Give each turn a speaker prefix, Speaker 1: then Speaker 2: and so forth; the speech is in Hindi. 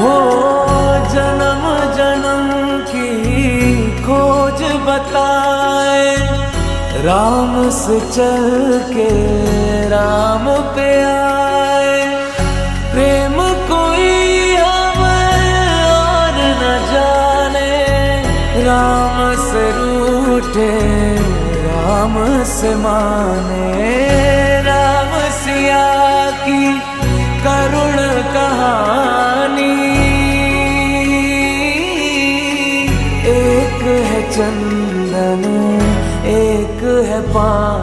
Speaker 1: हो जन्म जन्म की खोज बताए, राम से चल के राम पे आए। प्रेम कोई हमें और न जाने, राम से रूठे राम से माने। राम सिया की करुण कहानी, एक है चंदन एक है पानी।